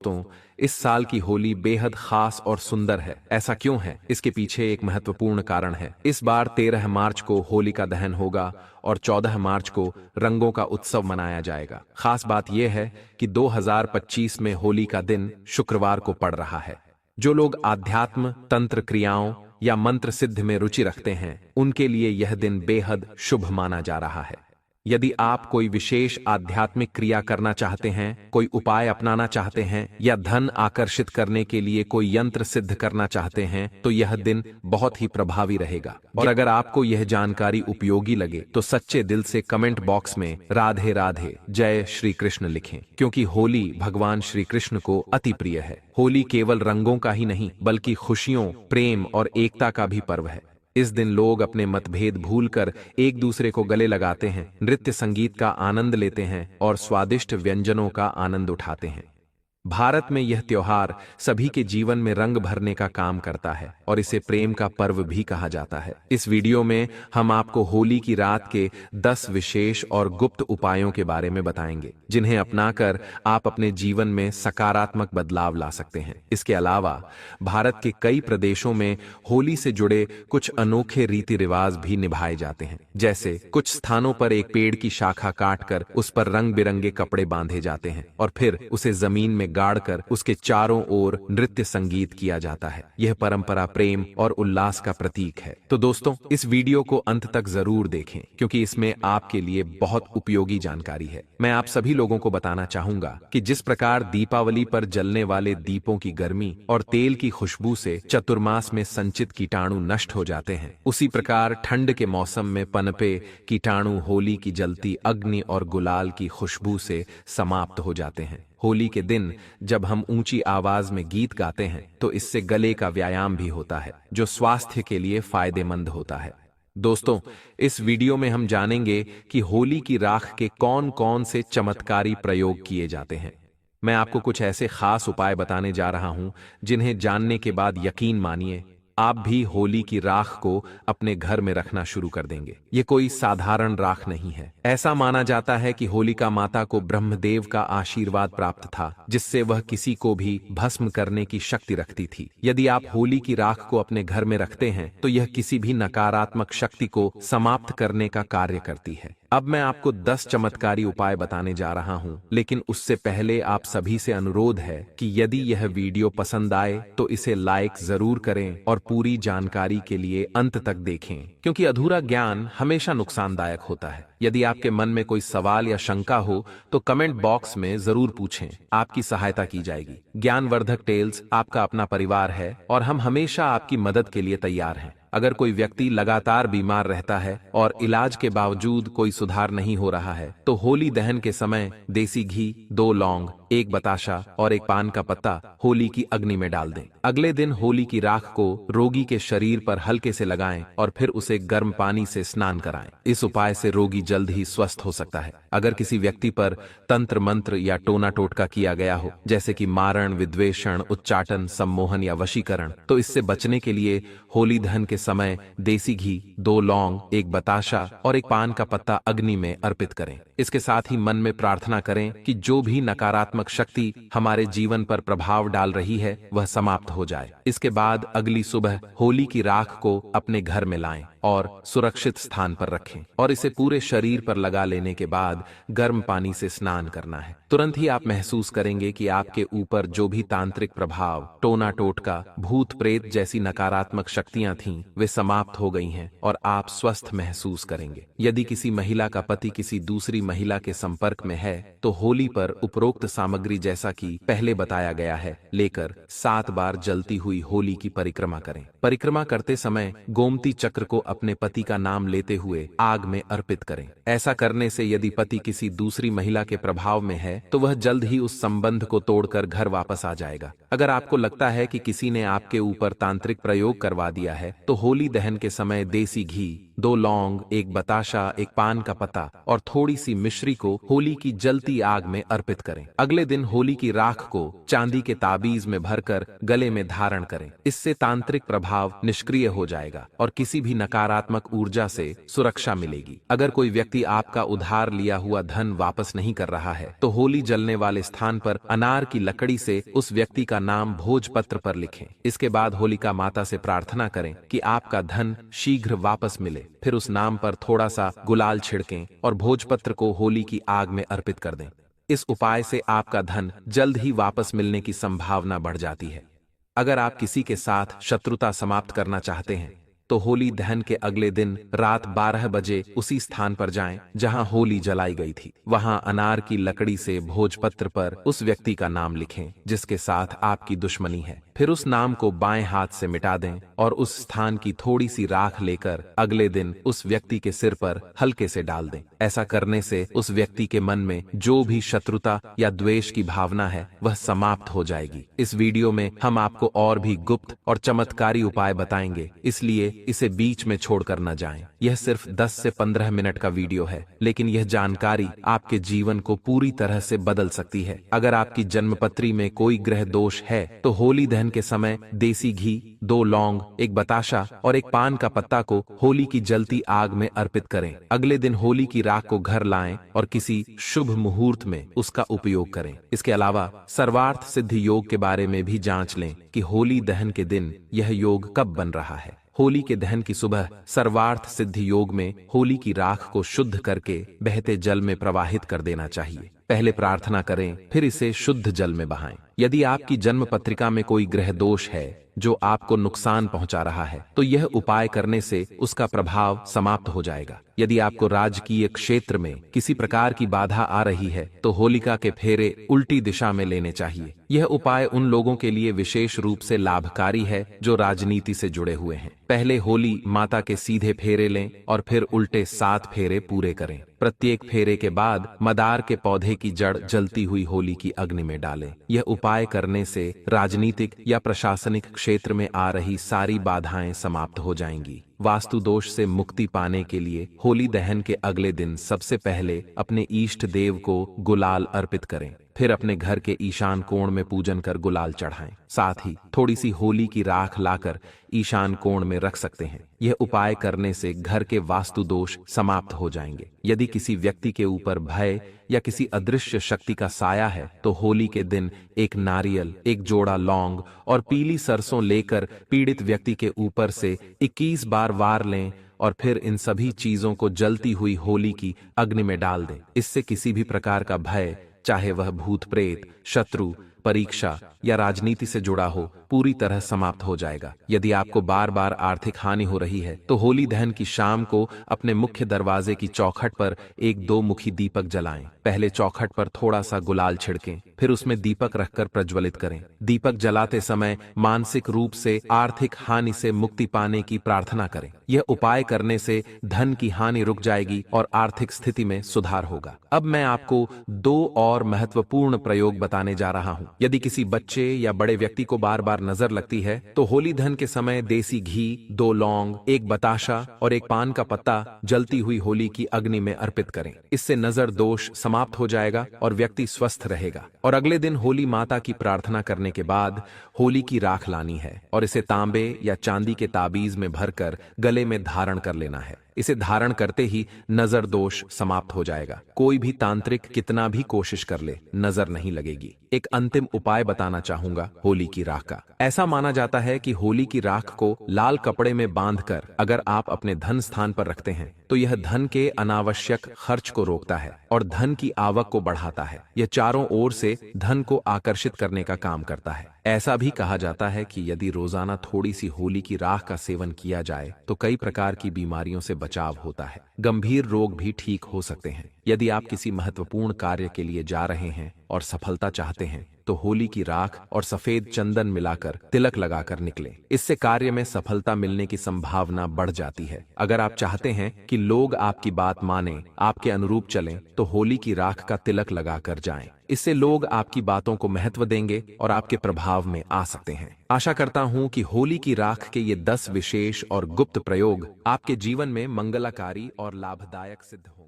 दोस्तों, इस साल की होली बेहद खास और सुंदर है। ऐसा क्यों है? इसके पीछे एक महत्वपूर्ण कारण है। इस बार 13 मार्च को होली का दहन होगा और 14 मार्च को रंगों का उत्सव मनाया जाएगा। खास बात यह है कि 2025 में होली का दिन शुक्रवार को पड़ रहा है। जो लोग आध्यात्म, तंत्र क्रियाओं या मंत्र सिद्ध में रुचि रखते हैं, उनके लिए यह दिन बेहद शुभ माना जा रहा है। यदि आप कोई विशेष आध्यात्मिक क्रिया करना चाहते हैं, कोई उपाय अपनाना चाहते हैं या धन आकर्षित करने के लिए कोई यंत्र सिद्ध करना चाहते हैं, तो यह दिन बहुत ही प्रभावी रहेगा। और अगर आपको यह जानकारी उपयोगी लगे तो सच्चे दिल से कमेंट बॉक्स में राधे राधे जय श्री कृष्ण लिखें, क्योंकि होली भगवान श्री कृष्ण को अति प्रिय है। होली केवल रंगों का ही नहीं, बल्कि खुशियों, प्रेम और एकता का भी पर्व है। इस दिन लोग अपने मतभेद भूलकर एक दूसरे को गले लगाते हैं, नृत्य संगीत का आनंद लेते हैं और स्वादिष्ट व्यंजनों का आनंद उठाते हैं। भारत में यह त्योहार सभी के जीवन में रंग भरने का काम करता है और इसे प्रेम का पर्व भी कहा जाता है। इस वीडियो में हम आपको होली की रात के 10 विशेष और गुप्त उपायों के बारे में बताएंगे, जिन्हें अपनाकर आप अपने जीवन में सकारात्मक बदलाव ला सकते हैं। इसके अलावा भारत के कई प्रदेशों में होली से जुड़े कुछ अनोखे रीति रिवाज भी निभाए जाते हैं। जैसे कुछ स्थानों पर एक पेड़ की शाखा काटकर उस पर रंग बिरंगे कपड़े बांधे जाते हैं और फिर उसे जमीन में गाड़कर उसके चारों ओर नृत्य संगीत किया जाता है। यह परंपरा प्रेम और उल्लास का प्रतीक है। तो दोस्तों, इस वीडियो को अंत तक जरूर देखें, क्योंकि इसमें आपके लिए बहुत उपयोगी जानकारी है। मैं आप सभी लोगों को बताना चाहूंगा कि जिस प्रकार दीपावली पर जलने वाले दीपों की गर्मी और तेल की खुशबू से चतुर्मास में संचित कीटाणु नष्ट हो जाते हैं, उसी प्रकार ठंड के मौसम में पनपे कीटाणु होली की जलती अग्नि और गुलाल की खुशबू से समाप्त हो जाते हैं। होली के दिन जब हम ऊंची आवाज में गीत गाते हैं, तो इससे गले का व्यायाम भी होता है, जो स्वास्थ्य के लिए फायदेमंद होता है। दोस्तों, इस वीडियो में हम जानेंगे कि होली की राख के कौन कौन से चमत्कारी प्रयोग किए जाते हैं। मैं आपको कुछ ऐसे खास उपाय बताने जा रहा हूं, जिन्हें जानने के बाद यकीन मानिए, आप भी होली की राख को अपने घर में रखना शुरू कर देंगे। ये कोई साधारण राख नहीं है। ऐसा माना जाता है कि होलिका माता को ब्रह्मदेव का आशीर्वाद प्राप्त था, जिससे वह किसी को भी भस्म करने की शक्ति रखती थी। यदि आप होली की राख को अपने घर में रखते हैं, तो यह किसी भी नकारात्मक शक्ति को समाप्त करने का कार्य करती है। अब मैं आपको 10 चमत्कारी उपाय बताने जा रहा हूं, लेकिन उससे पहले आप सभी से अनुरोध है कि यदि यह वीडियो पसंद आए तो इसे लाइक जरूर करें और पूरी जानकारी के लिए अंत तक देखें, क्योंकि अधूरा ज्ञान हमेशा नुकसानदायक होता है। यदि आपके मन में कोई सवाल या शंका हो तो कमेंट बॉक्स में जरूर पूछें, आपकी सहायता की जाएगी। ज्ञानवर्धक टेल्स आपका अपना परिवार है और हम हमेशा आपकी मदद के लिए तैयार हैं। अगर कोई व्यक्ति लगातार बीमार रहता है और इलाज के बावजूद कोई सुधार नहीं हो रहा है, तो होली दहन के समय देसी घी, 2 लौंग, 1 बताशा और 1 पान का पत्ता होली की अग्नि में डाल दें। अगले दिन होली की राख को रोगी के शरीर पर हल्के से लगाएं और फिर उसे गर्म पानी से स्नान कराएं। इस उपाय से रोगी जल्द ही स्वस्थ हो सकता है। अगर किसी व्यक्ति पर तंत्र मंत्र या टोना टोटका किया गया हो, जैसे कि मारण, विद्वेषण, उच्चाटन, सम्मोहन या वशीकरण, तो इससे बचने के लिए होली दहन के समय देसी घी, 2 लौंग, 1 बताशा और 1 पान का पत्ता अग्नि में अर्पित करें। इसके साथ ही मन में प्रार्थना करें कि जो भी नकारात्मक शक्ति हमारे जीवन पर प्रभाव डाल रही है, वह समाप्त हो जाए। इसके बाद अगली सुबह होली की राख को अपने घर में लाएं और सुरक्षित स्थान पर रखें और इसे पूरे शरीर पर लगा लेने के बाद गर्म पानी से स्नान करना है। तुरंत ही आप महसूस करेंगे कि आपके ऊपर जो भी तांत्रिक प्रभाव, टोना टोटका, भूत प्रेत जैसी नकारात्मक शक्तियां थीं, वे समाप्त हो गई हैं और आप स्वस्थ महसूस करेंगे। यदि किसी महिला का पति किसी दूसरी महिला के संपर्क में है, तो होली पर उपरोक्त सामग्री, जैसा कि पहले बताया गया है, लेकर 7 बार जलती हुई होली की परिक्रमा करें। परिक्रमा करते समय गोमती चक्र को अपने पति का नाम लेते हुए आग में अर्पित करें। ऐसा करने से यदि पति किसी दूसरी महिला के प्रभाव में है, तो वह जल्द ही उस संबंध को तोड़कर घर वापस आ जाएगा। अगर आपको लगता है कि किसी ने आपके ऊपर तांत्रिक प्रयोग करवा दिया है, तो होली दहन के समय देसी घी, 2 लौंग, 1 बताशा, 1 पान का पत्ता और थोड़ी सी मिश्री को होली की जलती आग में अर्पित करें। अगले दिन होली की राख को चांदी के ताबीज में भरकर गले में धारण करें। इससे तांत्रिक प्रभाव निष्क्रिय हो जाएगा और किसी भी नकारात्मक नकारात्मक ऊर्जा से सुरक्षा मिलेगी। अगर कोई व्यक्ति आपका उधार लिया हुआ धन वापस नहीं कर रहा है तो होली जलने वाले स्थान पर अनार की लकड़ी से उस व्यक्ति का नाम भोजपत्र पर लिखें। इसके बाद होलिका माता से प्रार्थना करें कि आपका धन शीघ्र वापस मिले। फिर उस नाम पर थोड़ा सा गुलाल छिड़कें और भोजपत्र को होली की आग में अर्पित कर दें। इस उपाय से आपका धन जल्द ही वापस मिलने की संभावना बढ़ जाती है। अगर आप किसी के साथ शत्रुता समाप्त करना चाहते हैं तो होली दहन के अगले दिन रात 12 बजे उसी स्थान पर जाएं जहां होली जलाई गई थी। वहां अनार की लकड़ी से भोजपत्र पर उस व्यक्ति का नाम लिखें जिसके साथ आपकी दुश्मनी है। फिर उस नाम को बाएं हाथ से मिटा दें और उस स्थान की थोड़ी सी राख लेकर अगले दिन उस व्यक्ति के सिर पर हल्के से डाल दें। ऐसा करने से उस व्यक्ति के मन में जो भी शत्रुता या द्वेष की भावना है वह समाप्त हो जाएगी। इस वीडियो में हम आपको और भी गुप्त और चमत्कारी उपाय बताएंगे, इसलिए इसे बीच में छोड़कर न जाएं। यह सिर्फ 10 से 15 मिनट का वीडियो है, लेकिन यह जानकारी आपके जीवन को पूरी तरह से बदल सकती है। अगर आपकी जन्मपत्री में कोई ग्रह दोष है तो होली दहन के समय देसी घी, 2 लौंग, 1 बताशा और 1 पान का पत्ता को होली की जलती आग में अर्पित करें। अगले दिन होली की राख को घर लाएं और किसी शुभ मुहूर्त में उसका उपयोग करें। इसके अलावा सर्वार्थ सिद्धि योग के बारे में भी जांच लें कि होली दहन के दिन यह योग कब बन रहा है। होली के दहन की सुबह सर्वार्थ सिद्धि योग में होली की राख को शुद्ध करके बहते जल में प्रवाहित कर देना चाहिए। पहले प्रार्थना करें, फिर इसे शुद्ध जल में बहाएं। यदि आपकी जन्म पत्रिका में कोई ग्रह दोष है जो आपको नुकसान पहुंचा रहा है तो यह उपाय करने से उसका प्रभाव समाप्त हो जाएगा। यदि आपको राजकीय क्षेत्र में किसी प्रकार की बाधा आ रही है तो होलिका के फेरे उल्टी दिशा में लेने चाहिए। यह उपाय उन लोगों के लिए विशेष रूप से लाभकारी है जो राजनीति से जुड़े हुए हैं। पहले होली माता के सीधे फेरे लें और फिर उल्टे 7 फेरे पूरे करें। प्रत्येक फेरे के बाद मदार के पौधे की जड़ जलती हुई होली की अग्नि में डालें। यह उपाय करने से राजनीतिक या प्रशासनिक क्षेत्र में आ रही सारी बाधाएं समाप्त हो जाएंगी। वास्तु दोष से मुक्ति पाने के लिए होली दहन के अगले दिन सबसे पहले अपने इष्ट देव को गुलाल अर्पित करें। फिर अपने घर के ईशान कोण में पूजन कर गुलाल चढ़ाएं। साथ ही थोड़ी सी होली की राख लाकर ईशान कोण में रख सकते हैं। यह उपाय करने से घर के वास्तु दोष समाप्त हो जाएंगे। यदि किसी व्यक्ति के ऊपर भय या किसी अदृश्य शक्ति का साया है तो होली के दिन 1 नारियल, 1 जोड़ा लौंग और पीली सरसों लेकर पीड़ित व्यक्ति के ऊपर से 21 बार वार लें और फिर इन सभी चीजों को जलती हुई होली की अग्नि में डाल दें। इससे किसी भी प्रकार का भय, चाहे वह भूत प्रेत, शत्रु, परीक्षा या राजनीति से जुड़ा हो, पूरी तरह समाप्त हो जाएगा। यदि आपको बार बार आर्थिक हानि हो रही है तो होली दहन की शाम को अपने मुख्य दरवाजे की चौखट पर एक 2 मुखी दीपक जलाएं। पहले चौखट पर थोड़ा सा गुलाल छिड़कें, फिर उसमें दीपक रखकर प्रज्वलित करें। दीपक जलाते समय मानसिक रूप से आर्थिक हानि से मुक्ति पाने की प्रार्थना करें। यह उपाय करने से धन की हानि रुक जाएगी और आर्थिक स्थिति में सुधार होगा। अब मैं आपको 2 और महत्वपूर्ण प्रयोग बताने जा रहा हूं। यदि किसी बच्चे या बड़े व्यक्ति को बार बार नजर लगती है तो होली दहन के समय देसी घी, 2 लौंग, 1 बताशा और 1 पान का पत्ता जलती हुई होली की अग्नि में अर्पित करें। इससे नजर दोष समाप्त हो जाएगा और व्यक्ति स्वस्थ रहेगा। और अगले दिन होली माता की प्रार्थना करने के बाद होली की राख लानी है और इसे तांबे या चांदी के ताबीज में भरकर गले में धारण कर लेना है। इसे धारण करते ही नजर दोष समाप्त हो जाएगा। कोई भी तांत्रिक कितना भी कोशिश कर ले, नजर नहीं लगेगी। एक अंतिम उपाय बताना चाहूंगा होली की राख का। ऐसा माना जाता है कि होली की राख को लाल कपड़े में बांधकर अगर आप अपने धन स्थान पर रखते हैं तो यह धन के अनावश्यक खर्च को रोकता है और धन की आवक को बढ़ाता है। यह चारों ओर से धन को आकर्षित करने का काम करता है। ऐसा भी कहा जाता है कि यदि रोजाना थोड़ी सी होली की राख का सेवन किया जाए तो कई प्रकार की बीमारियों से बचाव होता है। गंभीर रोग भी ठीक हो सकते हैं। यदि आप किसी महत्वपूर्ण कार्य के लिए जा रहे हैं और सफलता चाहते हैं तो होली की राख और सफेद चंदन मिलाकर तिलक लगाकर निकलें। इससे कार्य में सफलता मिलने की संभावना बढ़ जाती है। अगर आप चाहते हैं कि लोग आपकी बात माने, आपके अनुरूप चलें, तो होली की राख का तिलक लगाकर जाएं। इससे लोग आपकी बातों को महत्व देंगे और आपके प्रभाव में आ सकते हैं। आशा करता हूं कि होली की राख के ये 10 विशेष और गुप्त प्रयोग आपके जीवन में मंगलकारी और लाभदायक सिद्ध होंगे।